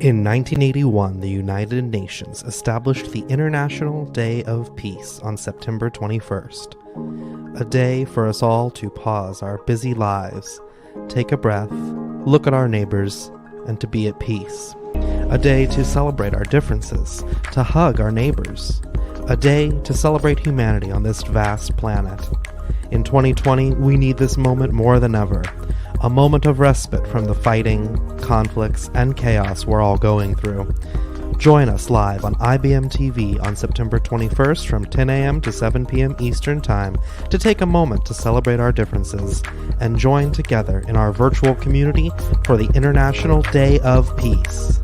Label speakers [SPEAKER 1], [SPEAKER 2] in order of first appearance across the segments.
[SPEAKER 1] In 1981, the United Nations established the International Day of Peace on September 21st, a day for us all to pause our busy lives, take a breath, look at our neighbors, and to be at peace. A day to celebrate our differences, to hug our neighbors. A day to celebrate humanity on this vast planet. In 2020, we need this moment more than ever. A moment of respite from the fighting, conflicts, and chaos we're all going through. Join us live on IBM TV on September 21st from 10 a.m. to 7 p.m. Eastern Time to take a moment to celebrate our differences and join together in our virtual community for the International Day of Peace.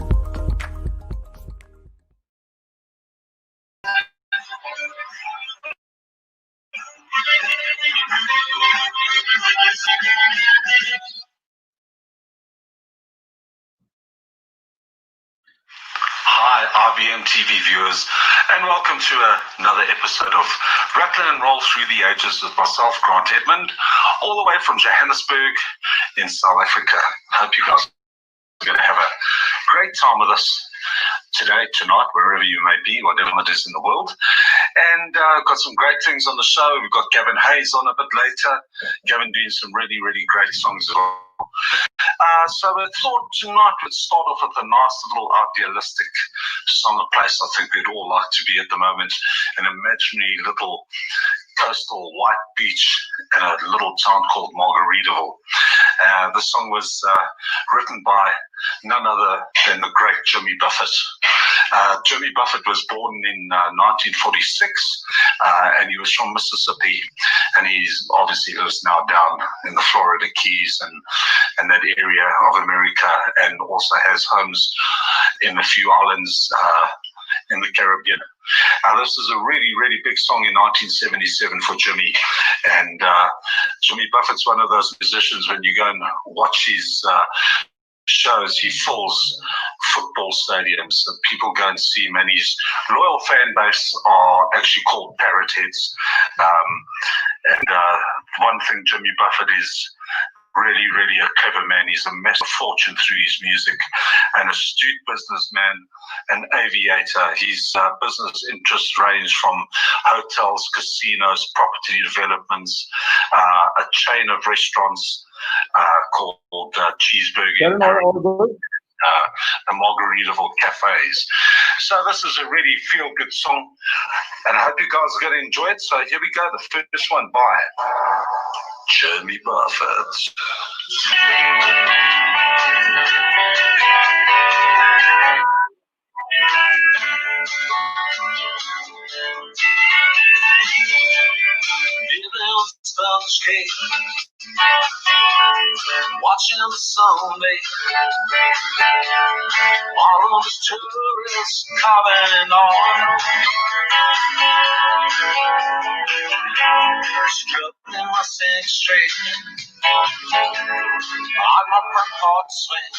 [SPEAKER 2] Hi, IBM TV viewers, and welcome to another episode of Rattle and Roll Through the Ages with myself, Grant Edmund, all the way from Johannesburg in South Africa. Hope you guys are going to have a great time with us today, tonight, wherever you may be, whatever it is in the world. And got some great things on the show. We've got Gavin Hayes on a bit later. Gavin doing some really, really great songs as well. So I thought tonight we'd start off with a nice little idealistic song, a place I think we'd all like to be at the moment, an imaginary little coastal white beach in a little town called Margaritaville. The song was written by none other than the great Jimmy Buffett. Jimmy Buffett was born in 1946, and he was from Mississippi, and he's obviously lives now down in the Florida Keys and that area of America, and also has homes in a few islands in the Caribbean. This is a really, really big song in 1977 for Jimmy. And Jimmy Buffett's one of those musicians, when you go and watch his shows, he fills football stadiums. So people go and see him, and his loyal fan base are actually called parrot heads. One thing Jimmy Buffett is really, really a clever man. He's amassed a fortune through his music, an astute businessman, an aviator. His business interests range from hotels, casinos, property developments, a chain of restaurants called Cheeseburger, the Margaritaville cafes. So this is a really feel-good song, and I hope you guys are going to enjoy it. So here we go, the first one by Jimmy Buffett. Living on Sponge Cake, watching the sun bake, all of the tourists coming on. Struggling my six straight on my front porch swing.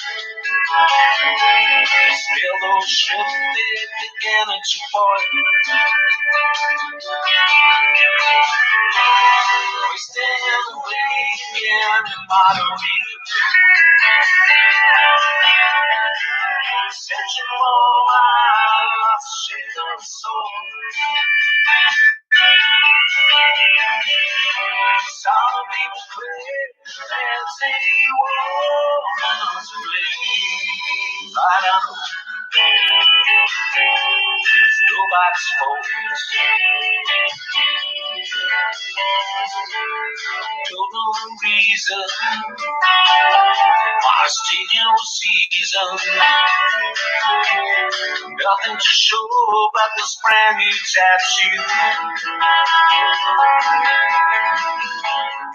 [SPEAKER 2] Still those ships, they beginning to point. Wasting the weekend in Margaritaville, searching for my lost shaken soul. Some people pray and say, woman's blame. But I know it's nobody's fault. Don't know the reason why it's taking a season. Nothing to show but this brand new tattoo.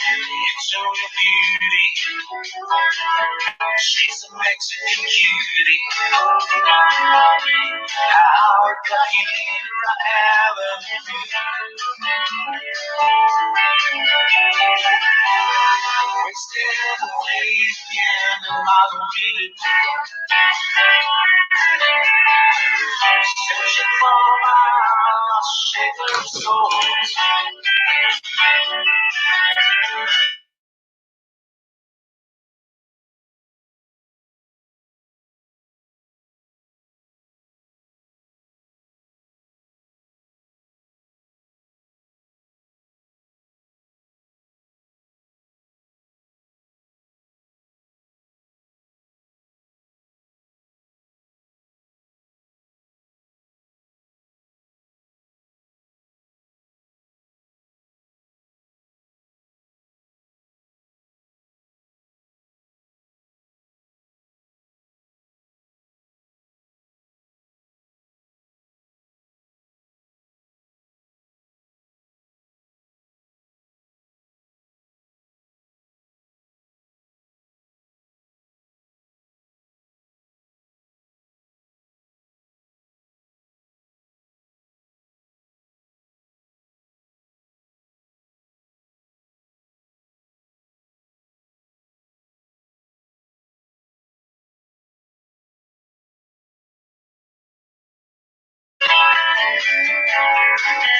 [SPEAKER 2] It's only beauty. She's a Mexican cutie. How it got here, I haven't wasted the weekend in Margaritaville, searching for my lost shaken soul.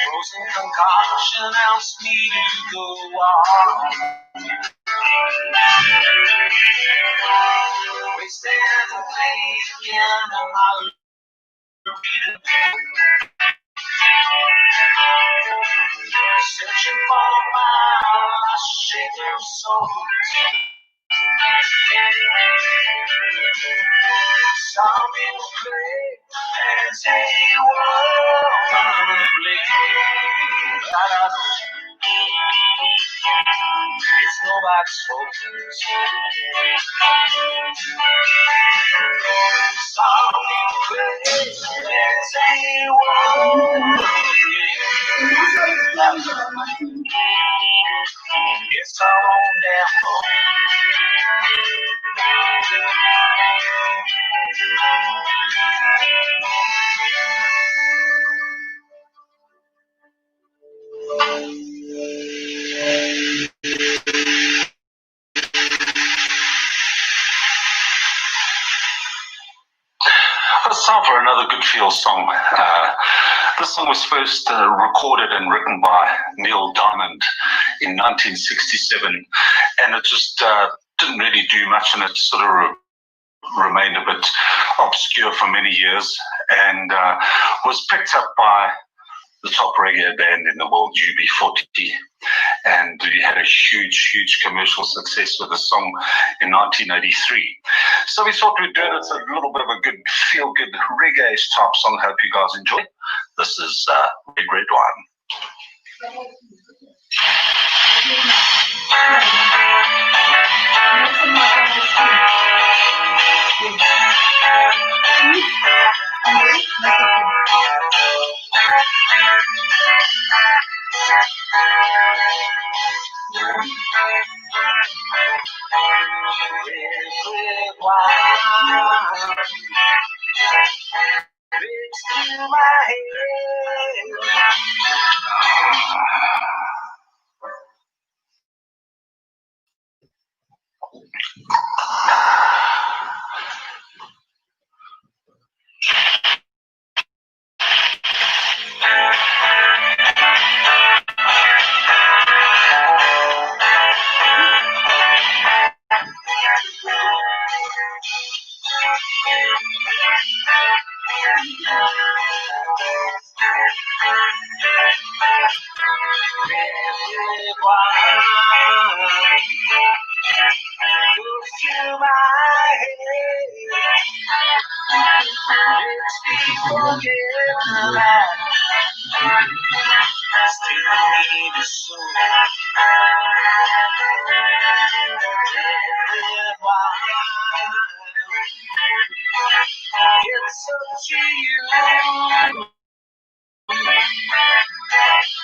[SPEAKER 2] Frozen concoction helps me to go on. We stand and play again on my searching for my lost shape of soul. Some people play and say, woman, but I know it's nobody's fault. Some people play and say, woman, it's our own damn fault. It's time for another good feel song. This song was first recorded and written by Neil Diamond in 1967, and it just didn't really do much, and it sort of remained a bit obscure for many years, and was picked up by the top reggae band in the world, UB40, and we had a huge commercial success with the song in 1983. So we thought we'd do it as a little bit of a good, feel-good reggae type song. Hope you guys enjoy. This is Red Red Wine. To my head. It's up to you.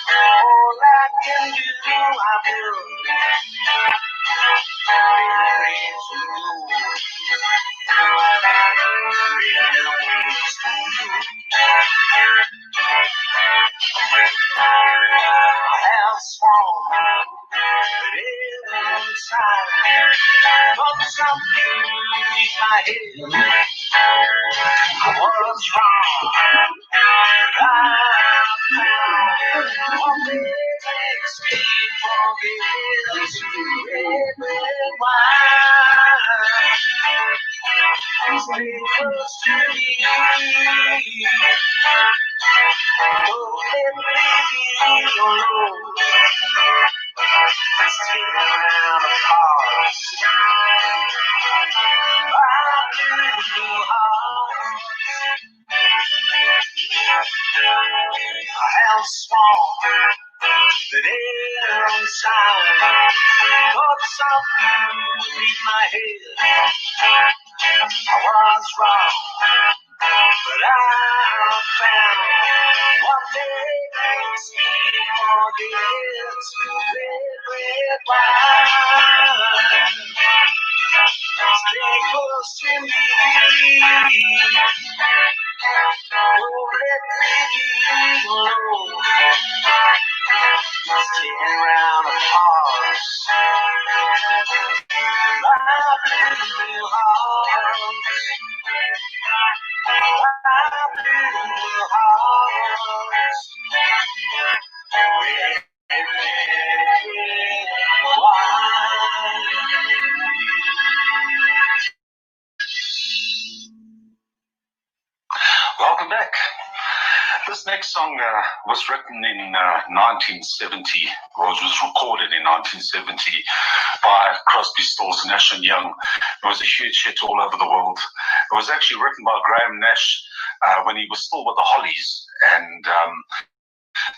[SPEAKER 2] All I can do, I will. I have sworn that inside, but something beneath my head. I was wrong. What makes me forget red, red wine? Stay close to me. Don't let me alone. Stay around apart. My blue heart. I have sworn that inside, but something in my head. I was wrong, but I found what makes me forget red, red wine. Stay close to me. Don't let me be alone. Sitting around apart. My blue heart. My blue heart. was written in 1970, or it was recorded in 1970 by Crosby, Stills, Nash and Young. It was a huge hit all over the world. It was actually written by Graham Nash when he was still with the Hollies, and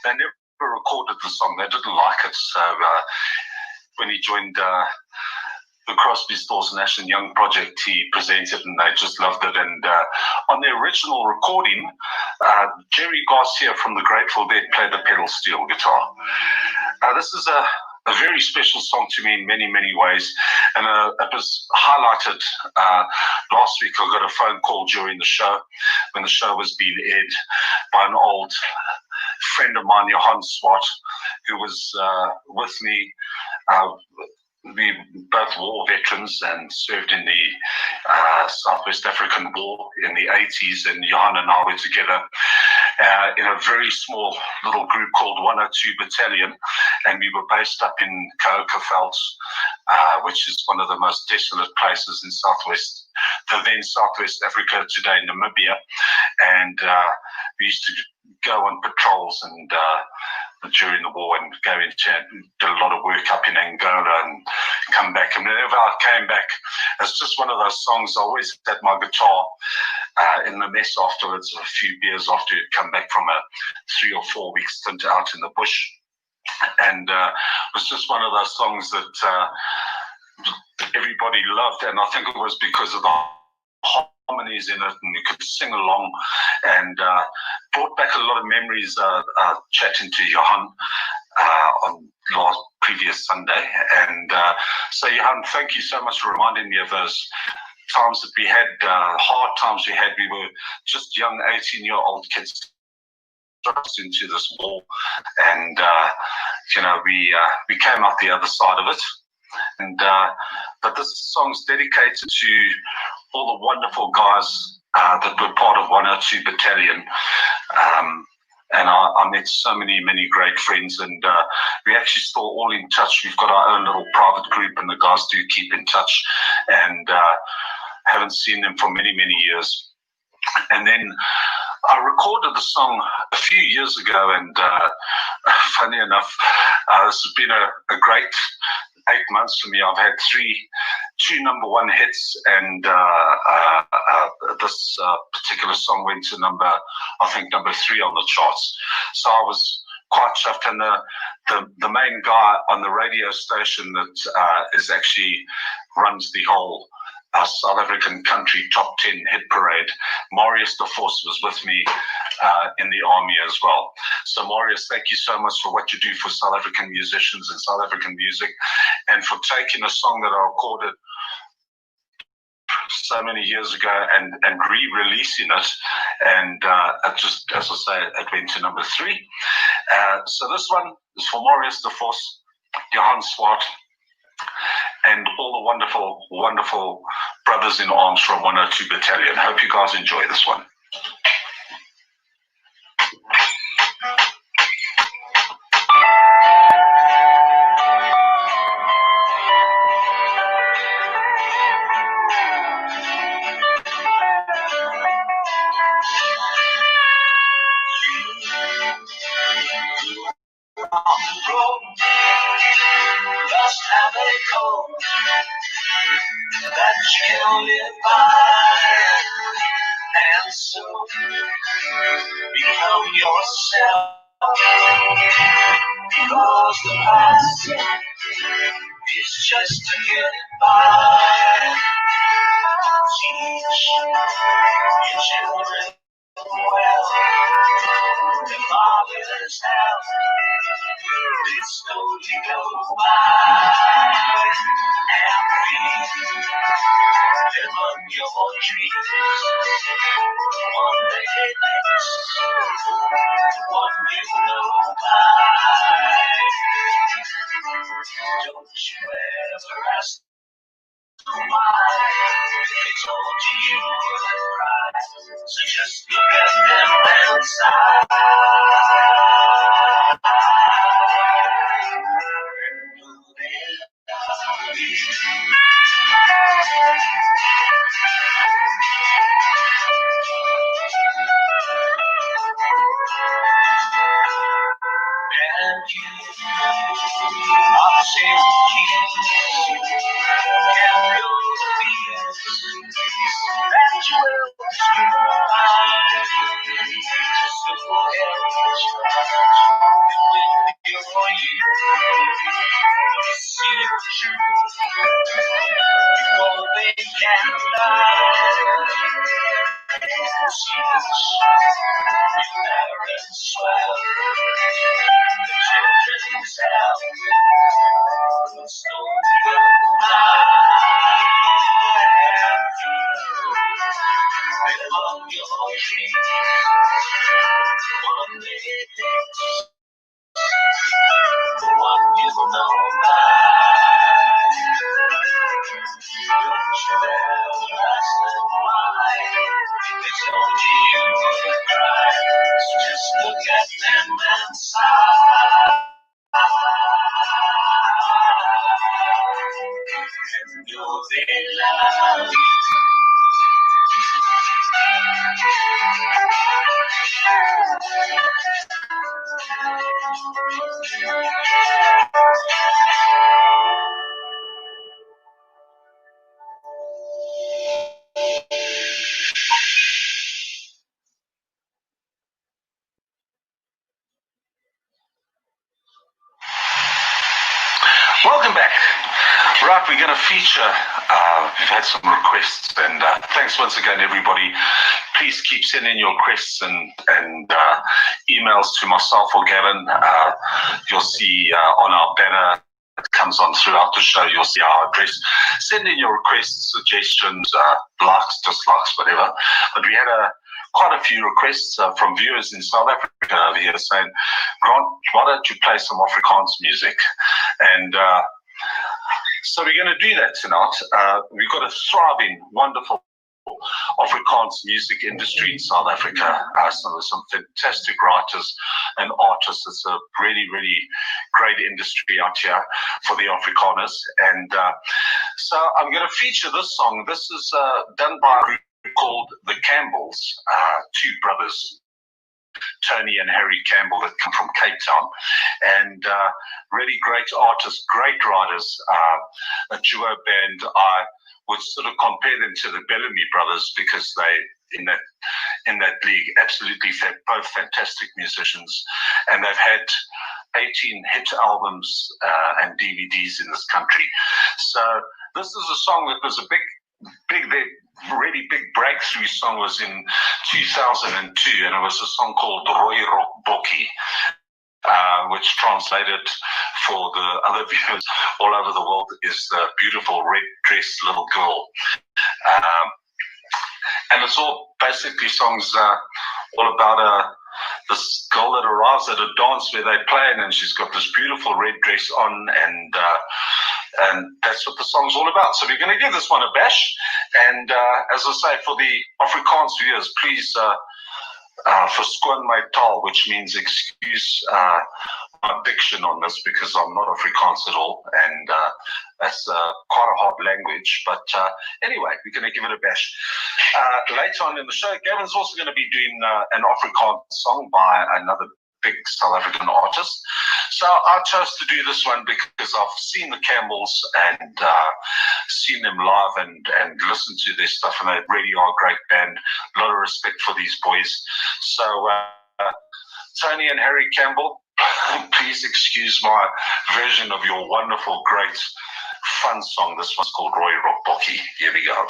[SPEAKER 2] they never recorded the song. They didn't like it, so when he joined the Crosby, Stills, Nash and Young project, he presented and they just loved it. And on the original recording, Jerry Garcia from the Grateful Dead played the pedal steel guitar. This is a very special song to me in many, many ways. And it was highlighted last week. I got a phone call during the show, when the show was being aired, by an old friend of mine, Johan Swart, who was with me. We both war veterans and served in the Southwest African War in the 80s, and Johan and I were together in a very small little group called 102 Battalion, and we were based up in Kaokaveld, which is one of the most desolate places in the then Southwest Africa, today Namibia, and we used to go on patrols and during the war and go into, did a lot of work up in Angola and come back. And whenever I came back, it's just one of those songs. I always had my guitar in the mess afterwards, a few beers after you'd come back from a 3 or 4 week stint out in the bush. And it was just one of those songs that everybody loved. And I think it was because of the harmonies in it, and you could sing along, and brought back a lot of memories chatting to Johan on previous Sunday. And so Johan, thank you so much for reminding me of those times that we had, hard times we had. We were just young 18-year-old kids thrust into this war, and we came out the other side of it. And but this song's dedicated to all the wonderful guys that were part of 102 Battalion. And I met so many great friends, and we actually still all in touch. We've got our own little private group, and the guys do keep in touch, and haven't seen them for many years. And then I recorded the song a few years ago, and funny enough, this has been a great 8 months for me. I've had two number one hits, and this particular song went to number 3 on the charts. So I was quite chuffed. And the main guy on the radio station that is actually runs the whole South African country top 10 hit parade, Marius de Vos, was with me in the army as well. So Marius, thank you so much for what you do for South African musicians and South African music, and for taking a song that I recorded so many years ago and re-releasing it. And it just, as I say, it went to number 3. So this one is for Marius de Vos, Johan Swart, and all the wonderful brothers in arms from 102 Battalion. Hope you guys enjoy this one. Just have a code that you can live by, and so become yourself, because the past is just to get by. Teach your children well, the fathers have, it slowly goes by, and feed them on your dreams. One day next, one you know by. Don't you ever ask why they told you were right, so just look at them and sigh. and you are the same key. And you'll that you will survive. So for you, see the truth before they can lie. Jesus, you parents swell, the children's hell, the stone will they love your dreams, one day the one you know by. Don't you ever ask them why they told you would cry. So just look at them and sigh. And know they love you. Welcome back. Right, we're going to feature, we've had some requests, and thanks once again, everybody. Please keep sending your requests and emails to myself or Gavin. You'll see on our banner, it comes on throughout the show, you'll see our address. Send in your requests, suggestions, likes, dislikes, whatever. But we had quite a few requests from viewers in South Africa over here saying, Grant, why don't you play some Afrikaans music? And so we're going to do that tonight. We've got a thriving, wonderful Afrikaans music industry in South Africa. So there's some fantastic writers and artists. It's a really, really great industry out here for the Afrikaners. And so I'm going to feature this song. This is done by a group called the Campbells, two brothers, Tony and Harry Campbell, that come from Cape Town, and really great artists, great writers, a duo band. I would sort of compare them to the Bellamy Brothers because they, in that league, absolutely both fantastic musicians, and they've had 18 hit albums and DVDs in this country. So this is a song that was a really big breakthrough song was in 2002, and it was a song called Roy Rockbokkie, which translated for the other viewers all over the world is the beautiful red-dressed little girl. And it's all basically songs all about this girl that arrives at a dance where they play, and she's got this beautiful red dress on, and that's what the song's all about. So we're going to give this one a bash. And as I say, for the Afrikaans viewers, please verskoon my taal, which means excuse my diction on this, because I'm not Afrikaans at all, and that's quite a hard language. But anyway, we're going to give it a bash. Later on in the show, Gavin's also going to be doing an Afrikaans song by another big South African artist. So I chose to do this one because I've seen the Campbells and seen them live and listened to their stuff, and they really are a great band. A lot of respect for these boys. So Tony and Harry Campbell, please excuse my version of your wonderful, great, fun song. This one's called Roy Rockbokkie. Here we go.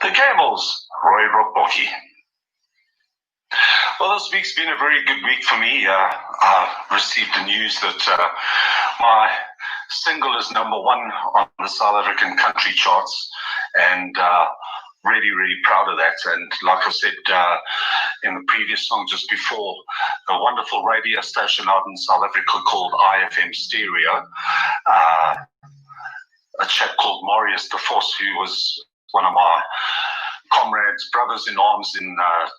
[SPEAKER 2] The Camels, Roy Rockbockie. Well, this week's been a very good week for me. I received the news that my single is number one on the South African country charts, and really, really proud of that. And like I said in the previous song just before, a wonderful radio station out in South Africa called IFM Stereo, a chap called Marius de Vos, who was one of my comrades, brothers in arms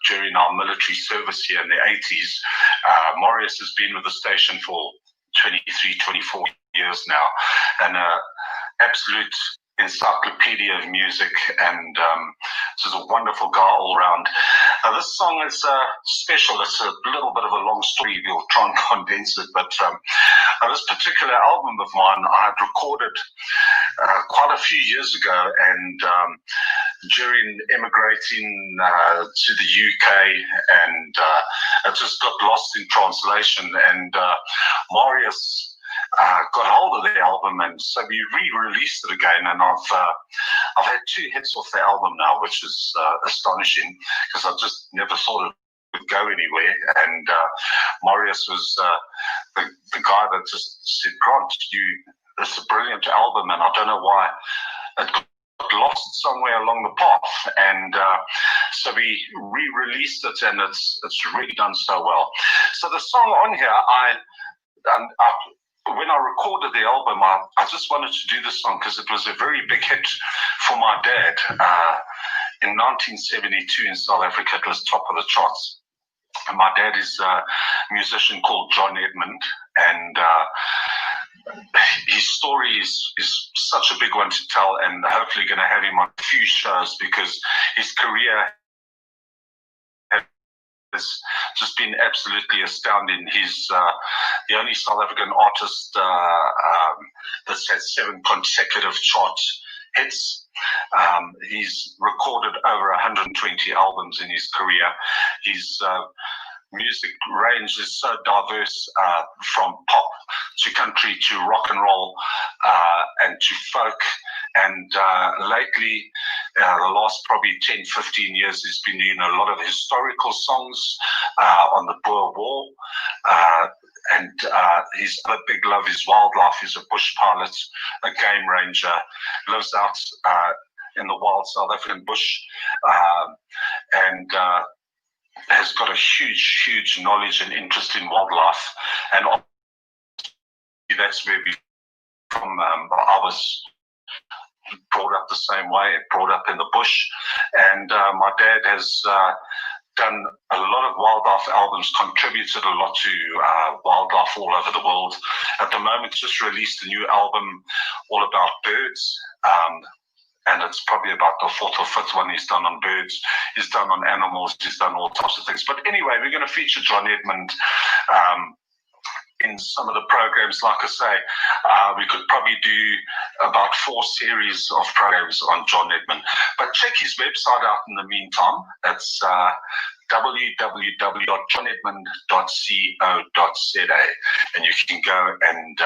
[SPEAKER 2] during our military service here in the 80s. Marius has been with the station for 23, 24 years now, and absolute encyclopedia of music, and this is a wonderful guy all around. This song is special. It's a little bit of a long story. We'll try and condense it, but this particular album of mine I had recorded quite a few years ago, and during emigrating to the UK, and it just got lost in translation, and Marius got hold of the album, and so we re-released it again, and I've had 2 hits off the album now, which is astonishing, because I just never thought it would go anywhere. And Marius was the guy that just said, Grant, it's a brilliant album, and I don't know why it got lost somewhere along the path, and so we re-released it, and it's really done so well. So the song on here, I when I recorded the album, I just wanted to do this song because it was a very big hit for my dad. In 1972 in South Africa, it was top of the charts. And my dad is a musician called John Edmund, and his story is such a big one to tell, and hopefully going to have him on a few shows because his career has just been absolutely astounding. He's the only South African artist that's had 7 consecutive chart hits. He's recorded over 120 albums in his career. His music range is so diverse, from pop to country to rock and roll and to folk. And lately, the last probably 10, 15 years, he's been doing a lot of historical songs on the Boer War. And his other big love is wildlife. He's a bush pilot, a game ranger, lives out in the wild South African bush, and has got a huge knowledge and interest in wildlife. And that's where we from. I was brought up the same way, brought up in the bush, and my dad has done a lot of wildlife albums, contributed a lot to wildlife all over the world. At the moment, just released a new album all about birds, and it's probably about the 4th or 5th one he's done on birds. He's done on animals, he's done all types of things. But anyway, we're going to feature John Edmund in some of the programs. Like I say, we could probably do about 4 series of programs on John Edmund. But check his website out in the meantime. It's www.johnedmund.co.za, and you can go and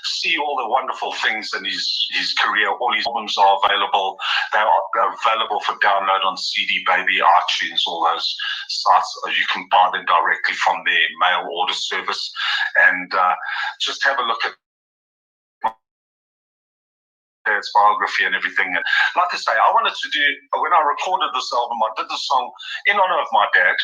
[SPEAKER 2] see all the wonderful things in his career. All his albums are available. They are available for download on CD Baby, iTunes, all those sites. You can buy them directly from their mail order service, and just have a look at his biography and everything. And like I say, I wanted to do, when I recorded this album, I did the song in honor of my dad.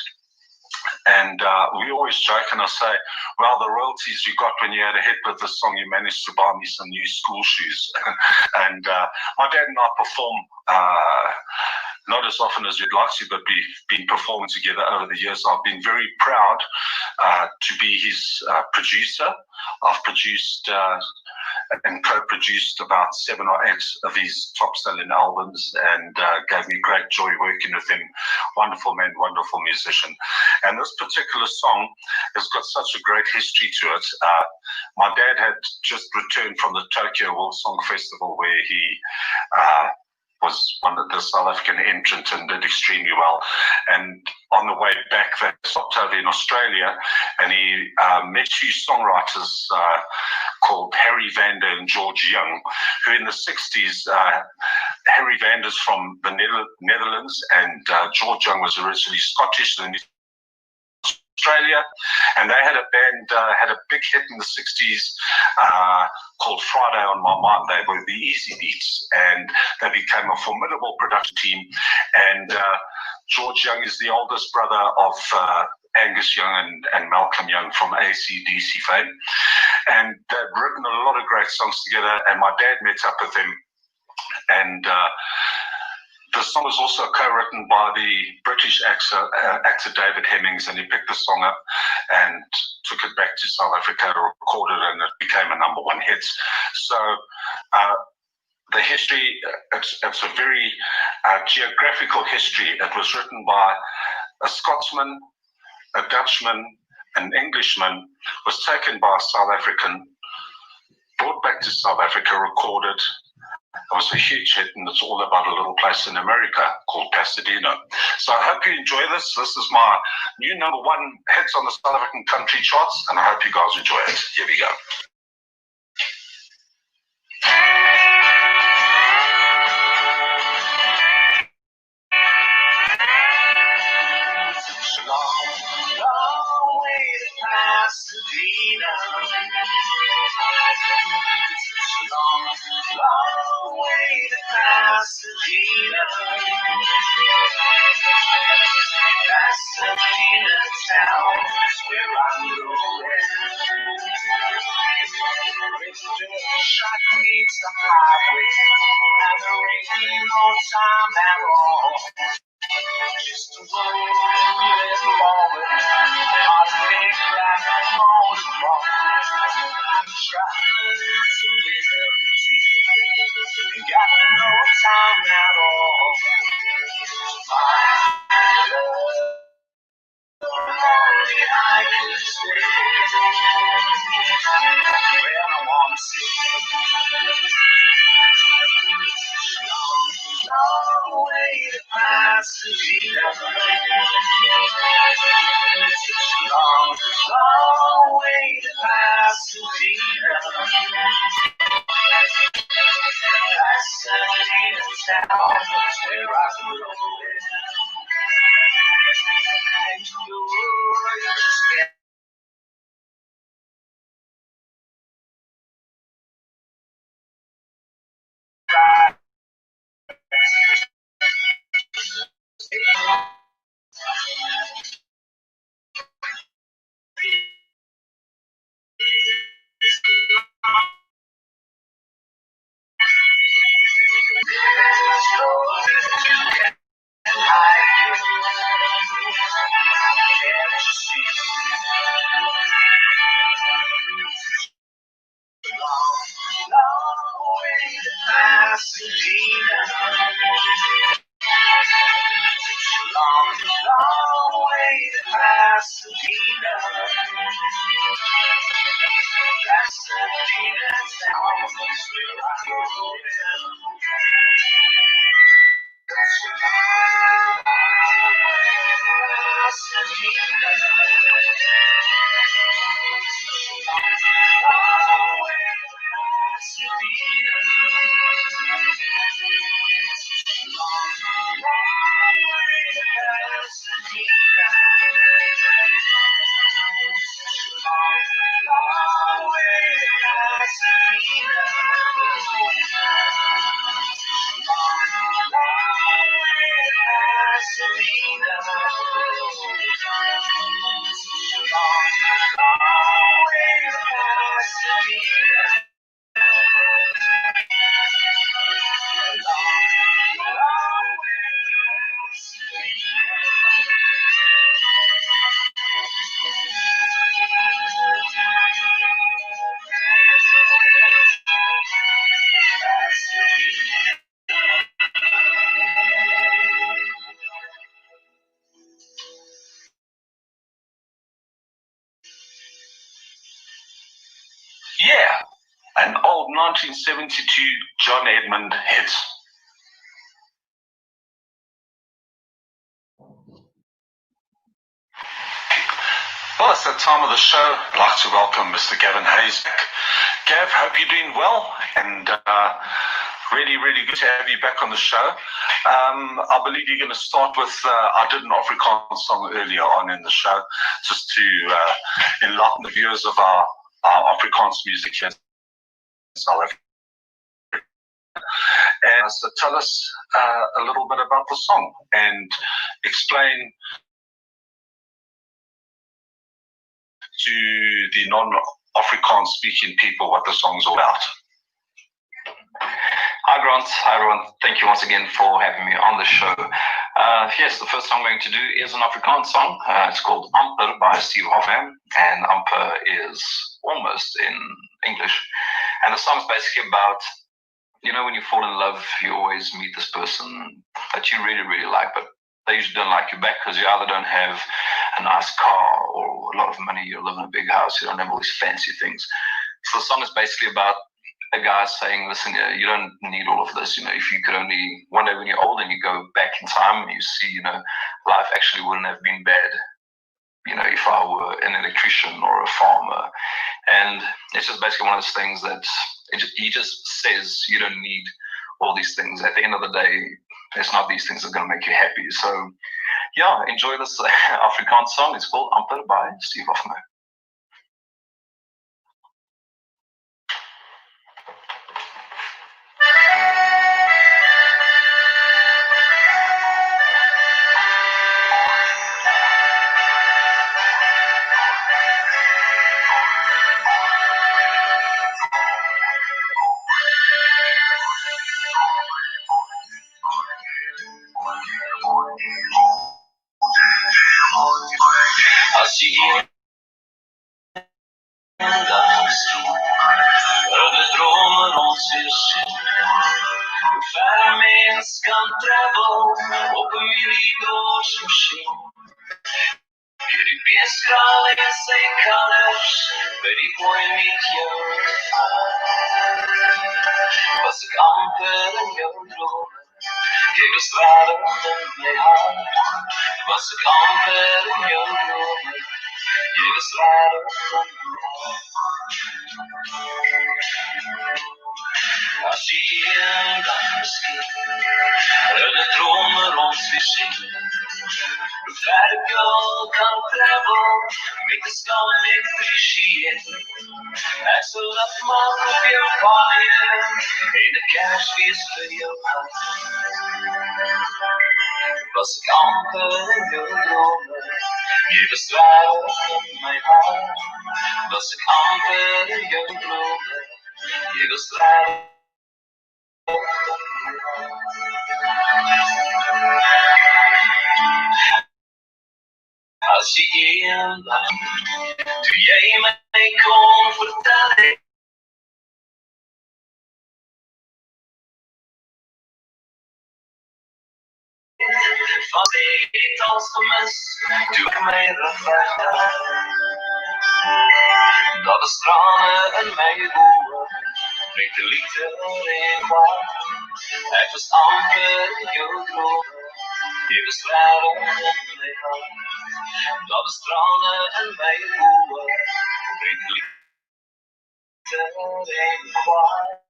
[SPEAKER 2] And we always joke, and I say, well, the royalties you got when you had a hit with this song, you managed to buy me some new school shoes. And my dad and I perform not as often as we'd like to, but we've been performing together over the years. I've been very proud to be his producer. I've produced and co-produced about 7 or 8 of his top-selling albums, and gave me great joy working with him. Wonderful man, wonderful musician. And this particular song has got such a great history to it. My dad had just returned from the Tokyo World Song Festival, where he was one of the South African entrant and did extremely well. And on the way back, they stopped over in Australia, and he met 2 songwriters called Harry Vander and George Young, who in the 60s, Harry Vander's from the Netherlands, and George Young was originally Scottish and Australia, and they had a band, had a big hit in the 60s called Friday on My Mind. They were the Easy Beats, and they became a formidable production team. And George Young is the oldest brother of Angus Young and Malcolm Young from AC/DC fame. And they've written a lot of great songs together, and my dad met up with them. And the song was also co-written by the British actor David Hemmings, and he picked the song up and took it back to South Africa, recorded it, and it became a #1 hit. So the history, it's a very geographical history. It was written by a Scotsman, a Dutchman, an Englishman, was taken by a South African, brought back to South Africa, recorded. It was a huge hit, and it's all about a little place in America called Pasadena. So I hope you enjoy this. This is my new #1 hits on the South African country charts, and I hope you guys enjoy it. Here we go. Long way to Pasadena. Long way to Pasadena. Pasadena town, where I'm going. Shot meets the highway, and there ain't no time at all. Just a road moving forward, I think that I'm on the wrong. I'm traveling to liberty, ain't got no time at all. My love. Only I can stay when I want to see. Long way to Pasadena. Long way to Pasadena. Pasadena town, where I grew up. And you just can't. Long way to Pasadena. Pasadena town, where I grew Yeah, an old 1972 John Edmund hit. Well, it's that time of the show. I'd like to welcome Mr. Gavin Hayes back. Gav, hope you're doing well, and really, really good to have you back on the show. I believe you're going to start with, I did an Afrikaans song earlier on in the show, just to enlighten the viewers of our Afrikaans music here in South Africa. And so tell us a little bit about the song and explain to the non-Afrikaans speaking people what the song's about.
[SPEAKER 3] Hi Grant, hi everyone. Thank you once again for having me on the show. Yes, the first song I'm going to do is an Afrikaans song. It's called Amper by Steve Hoffman, and Amper is almost in English. And the song's basically about, you know, when you fall in love, you always meet this person that you really, really like, but they usually don't like you back because you either don't have a nice car or a lot of money, you live in a big house, you don't have all these fancy things. So the song is basically about a guy saying, listen, you don't need all of this. You know, if you could only, one day when you're old and you go back in time and you see, you know, life actually wouldn't have been bad, you know, if I were an electrician or a farmer. And it's just basically one of those things that he just says you don't need all these things. At the end of the day, it's not these things that are going to make you happy. So, yeah, enjoy this Afrikaans song. It's called Amper by Steve Hoffman. de dromen ons weer zien. Verre mens kan travel op een miliedoosmachine. Jullie beestkraal en zijn colors, maar die gooi niet jou. Was ik amper in jouw dromen, keek de straten in mijn hand. Was ik amper in jouw dromen, keek de straten in mijn hand. Als je een dag misschien de dromen ons weer zien. Vertical kan travel, make the skull appreciate. As a love mark of your fire, in the cash feast for your heart. Was ik amper in jouw dromen, je bestraalt in mijn hart. Was ik amper in jouw dromen, je bestraalt. Als je hier lag, toen jij mij kon vertellen. Van dit als gemis, toen ik mij reflecteerde. Dat de stralen in mijn ogen, brengt de liefde in kwaad. Het was amper in jouw dromen, je bestraalt in mijn hart. Dat de stralen in mijn ogen, brengt de liefde in kwaad.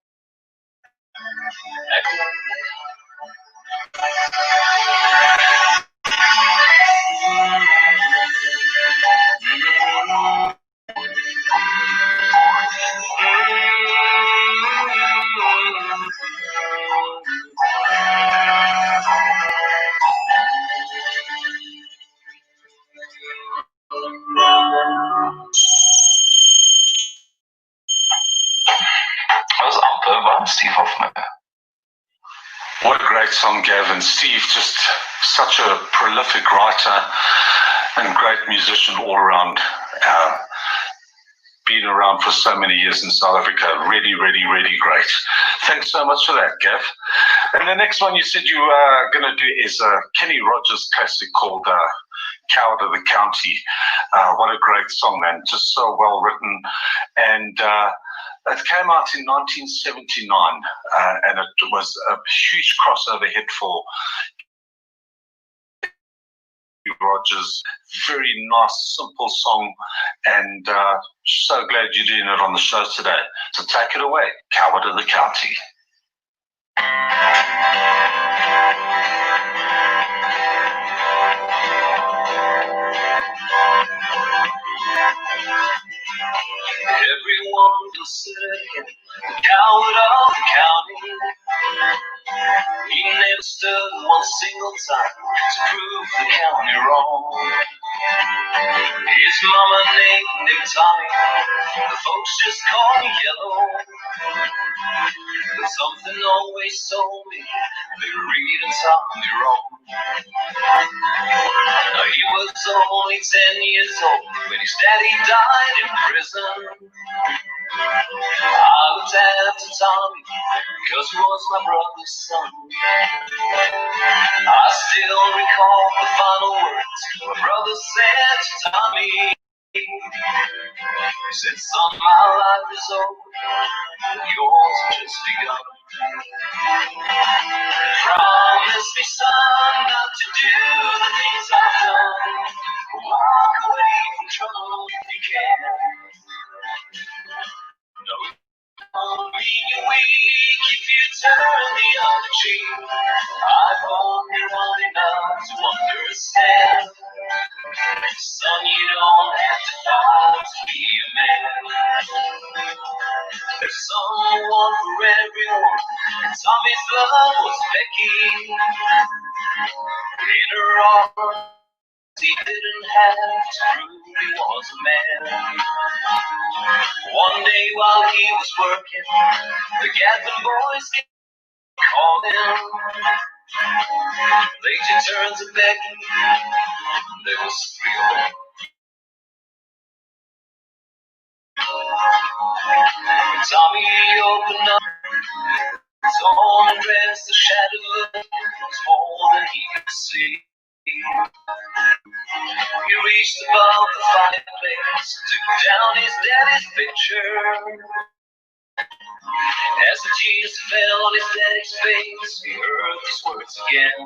[SPEAKER 3] Dat was amper van Steve Hoffman.
[SPEAKER 2] What a great song, Gavin. Steve, just such a prolific writer and great musician all around. Been around for so many years in South Africa. Really, really, really great. Thanks so much for that, Gav. And the next one you said you were going to do is a Kenny Rogers classic called Coward of the County. What a great song, man. Just so well written. And it came out in 1979, and it was a huge crossover hit for Rogers. Very nice, simple song, and so glad you're doing it on the show today. So take it away, Coward of the County.
[SPEAKER 3] Everyone considered him the coward of the county. He never stood one single time to prove the county wrong. His mama named him Tommy, the folks just called him Yellow. But something always told me they were reading Tommy wrong. Now he was only 10 years old when his daddy died in prison. I looked after Tommy because he was my brother's son. I still recall the final words my brother said to Tommy. He said, son, my life is over, but yours has just begun. Promise me, son, not to do the things I've done. Walk away from trouble if you can. No, don't be weak if you turn the other cheek. I've only run enough to understand. Son, you don't have to fight to be a man. There's someone for everyone, and Tommy's love was Becky. In her arms, he didn't have to prove he was a man. One day while he was working, the Gatlin boys called him. They took turns at Becky. There was 3 of them. When Tommy opened up his own dress, the shadow was more than he could see. He reached above the fireplace, took down his daddy's picture. As the tears fell on his daddy's face, he heard these words again.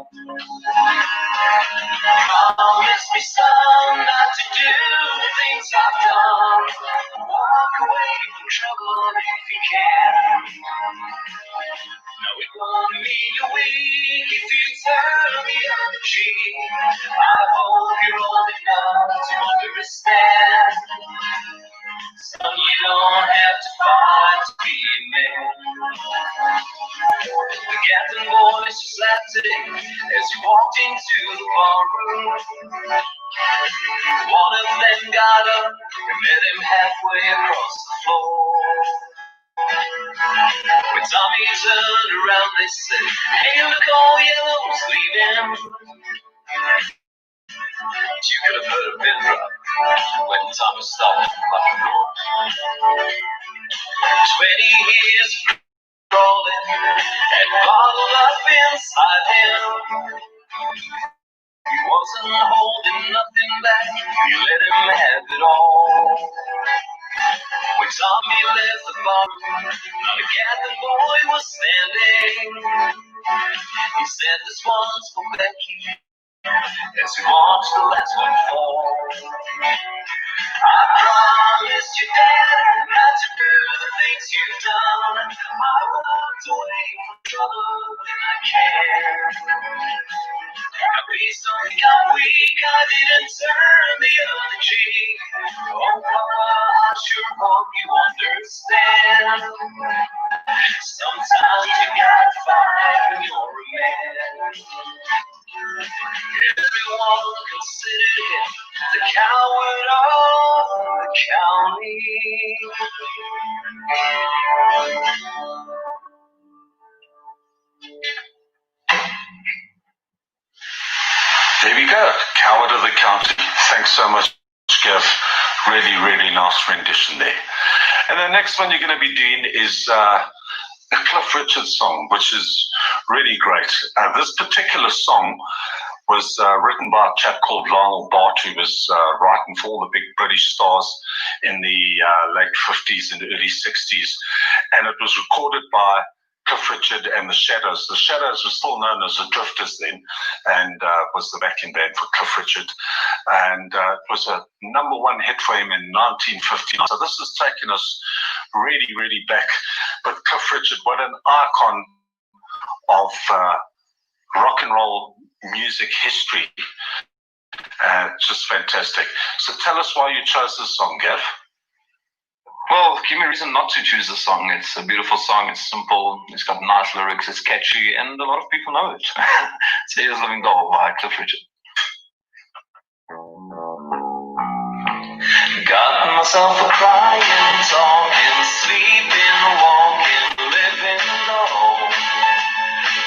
[SPEAKER 3] Promise me, son, not to do the things I've done. Walk away from trouble if you can. Now it won't mean you're weak if you turn the other cheek. I hope you're old enough to understand. Son, you don't have to fight to be a man. The captain voice just laughed at him as he walked into the barroom. One of them got up and met him halfway across the floor. When Tommy turned around, they said, "Hey, look, all yellow's leaving." You could have heard a pin drop when Tommy stopped by the door. 20 years rolling and bottled up inside him. He wasn't holding nothing back, he let him have it all. When Tommy left the bar, now the captain boy was standing. He said, "This one's for Becky," as he watched the last one fall. I promised you, Dad, not to do the things you've done. I walked away from trouble when I can. Now please don't think I'm weak, I didn't turn the other cheek. Oh, Papa, I sure hope you understand. Sometimes you gotta fight when you're a man. Everyone considered him the coward of the county.
[SPEAKER 2] There we go. Coward of the County. Thanks so much, Gav. Really, really nice rendition there. And the next one you're going to be doing is a Cliff Richard song, which is really great. This particular song was written by a chap called Lionel Bart, who was writing for all the big British stars in the late 50s and early 60s. And it was recorded by Cliff Richard and the Shadows. The Shadows were still known as the Drifters then, and was the backing band for Cliff Richard. And it was a #1 hit for him in 1959. So this has taken us really, really back. But Cliff Richard, what an icon of rock and roll music history. Just fantastic. So tell us why you chose this song, Gav.
[SPEAKER 3] Well, give me a reason not to choose this song. It's a beautiful song. It's simple. It's got nice lyrics. It's catchy, and a lot of people know it. It's Here's Living Doll by Cliff Richard. Got myself a crying, talking, sleeping, walking, living low.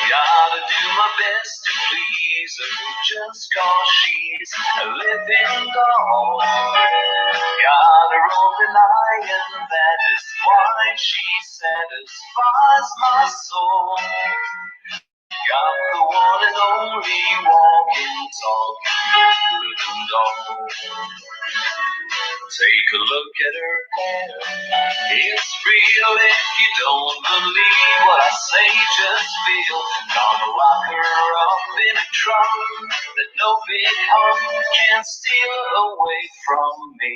[SPEAKER 3] Gotta do my best to please her just 'cause she's a living doll. Got her open iron, that is why she satisfies my soul. Got the one and only walking, talking, living doll. Take a look at her hair. It's real if you don't believe what I say, just feel. Gonna lock her up in a trunk that no big hunk can steal away from me.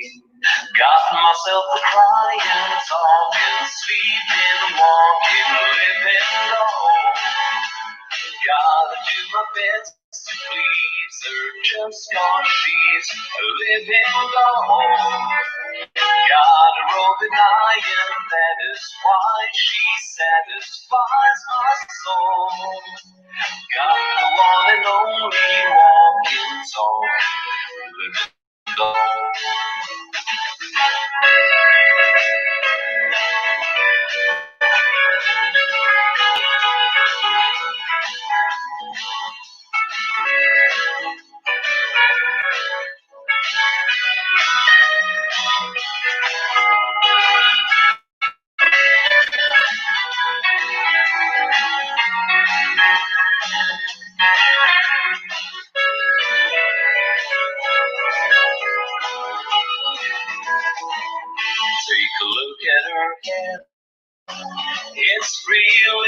[SPEAKER 3] Got myself a crying, talking, sleeping, walking, living doll. Gotta do my best to please her just 'cause she's a living doll. Got a open iron, that is why she satisfies my soul. Got the one and only walking, talking, living doll.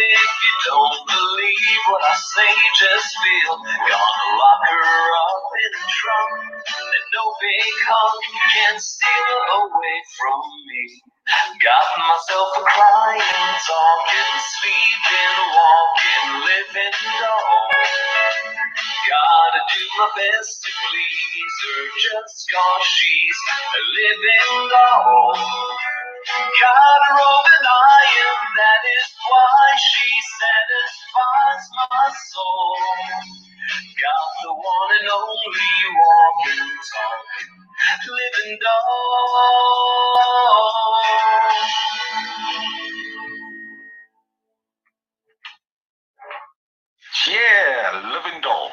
[SPEAKER 3] if you don't believe what I say, just feel. Gonna lock her up in a trunk that no big hug can steal away from me. Got myself a crying, talking, sleeping, walking, living doll. Gotta do my best to please her just cause she's a living doll. Got her over iron, that is why she satisfies my soul. Got the one and only walking, talking, living doll.
[SPEAKER 2] Yeah, Living Doll.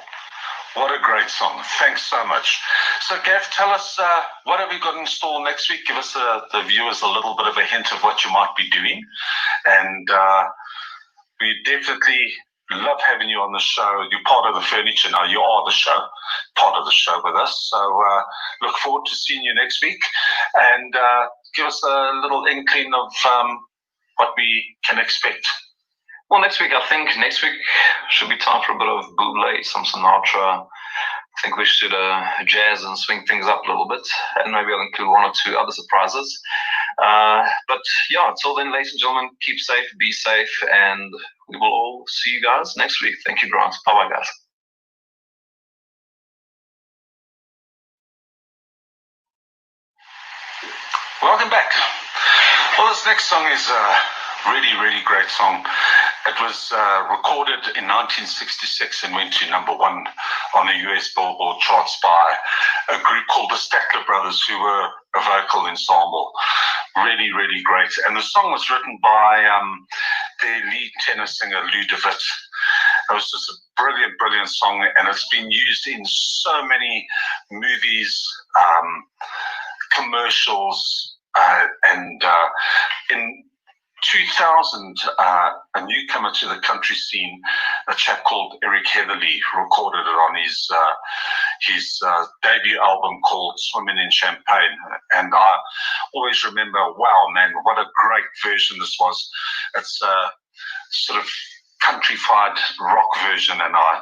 [SPEAKER 2] What a great song. Thanks so much. So, Gav, tell us what have we got in store next week? Give us the viewers a little bit of a hint of what you might be doing. And we definitely love having you on the show. You're part of the furniture now. You are the show, part of the show with us. So look forward to seeing you next week. And give us a little inkling of what we can expect.
[SPEAKER 3] Well, I think next week should be time for a bit of Buble, some Sinatra. I think we should jazz and swing things up a little bit, and maybe I'll include one or two other surprises. But yeah, until then, ladies and gentlemen, keep safe, be safe, and we will all see you guys next week. Thank you, Grant. Bye-bye, guys.
[SPEAKER 2] Welcome back. Well, this next song is a really, really great song. It was recorded in 1966 and went to number one on the US Billboard charts by a group called the Statler Brothers, who were a vocal ensemble. Really, really great. And the song was written by their lead tenor singer, Lou DeVitt. It was just a brilliant, brilliant song, and it's been used in so many movies, commercials, and in 2000, a newcomer to the country scene, a chap called Eric Heatherly, recorded it on his debut album called Swimming in Champagne. And I always remember, wow, man, what a great version this was. It's a sort of countrified rock version, and I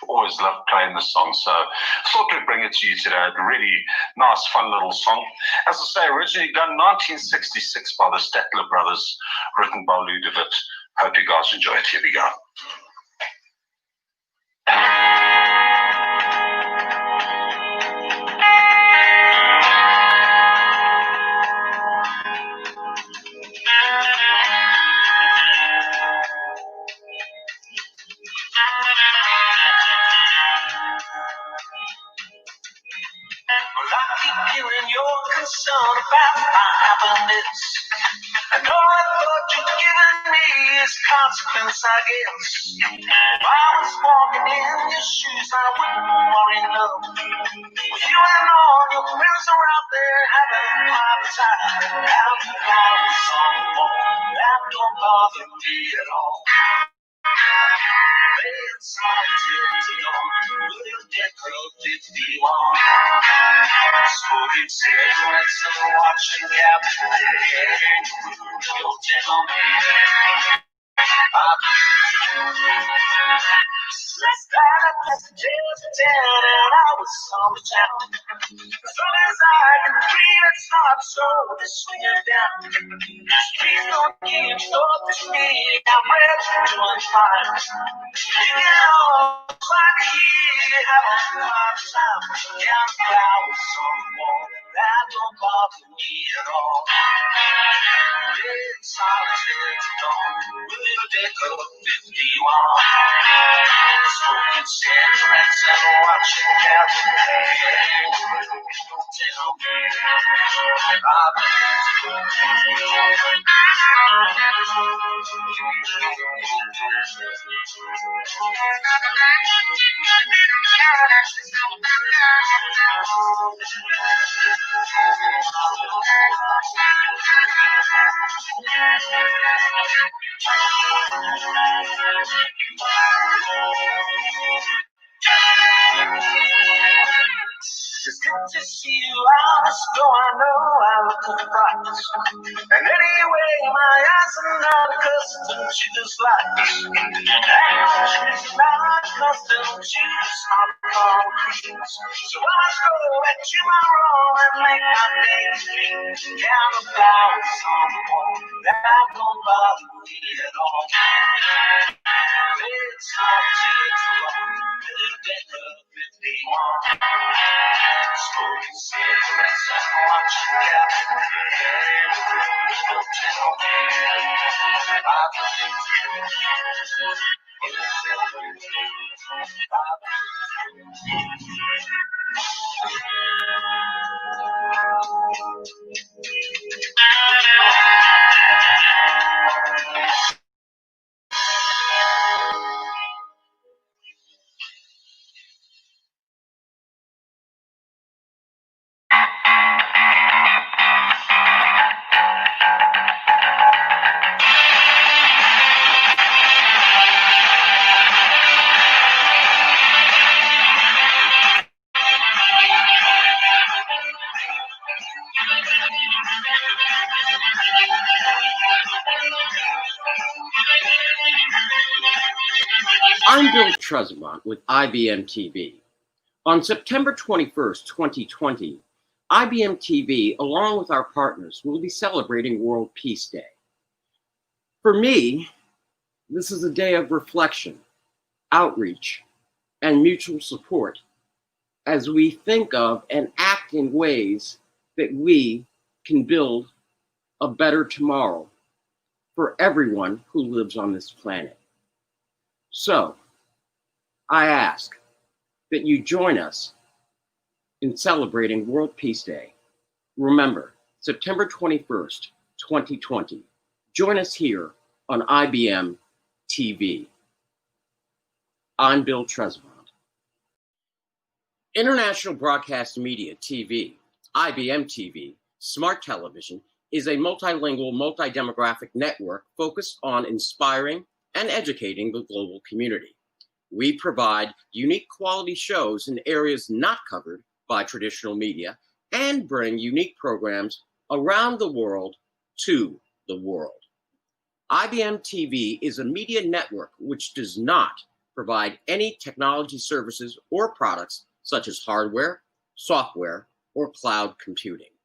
[SPEAKER 2] always loved playing this song, so I thought we'd bring it to you today. A really nice, fun little song. As I say, originally done 1966 by the Statler Brothers, written by Lou DeVitt. Hope you guys enjoy it. Here we go. Well, I keep hearing your concern about my happiness. And all I thought you'd given me is consequence, I guess. If I was walking in your shoes, I wouldn't worry none. With you and all your friends are out there having a private time. Have you found someone that don't bother me at all? It's hard to know. We'll get through 51. Smoking cigarettes and watching Captain Ahab. Don't tell me. Last night I passed the jail to town and I was summertown. As long as I can breathe, it's not so to swing it down. Please don't keep stopping me. I'm ready to unfind. You get off like a year, have a hard time. Count flowers on the wall that don't bother me at all. It's hard to dawn. We'll deck up 51. Smoking cigarettes and watching Captain Ahab. Don't tell me I've been Just get to see you lost, though I know I look a fright. And anyway, my eyes are not accustomed to this light. And she's not accustomed to smart concrete. So I must go at tomorrow and make my days green. Count the flowers on the wall that don't bother me at all. It's hard to talk, really get love if they want. Smoking cigarettes and watching Captain Hotel.
[SPEAKER 4] I'm Bill Tresemont with IBM TV. On September 21st, 2020, IBM TV, along with our partners, will be celebrating World Peace Day. For me, this is a day of reflection, outreach, and mutual support as we think of and act in ways that we can build a better tomorrow for everyone who lives on this planet. So, I ask that you join us in celebrating World Peace Day. Remember, September 21st, 2020. Join us here on IBM TV. I'm Bill Tresemont. International Broadcast Media TV, IBM TV, Smart Television, is a multilingual, multi-demographic network focused on inspiring and educating the global community. We provide unique quality shows in areas not covered by traditional media and bring unique programs around the world to the world. IBM TV is a media network which does not provide any technology services or products such as hardware, software, or cloud computing.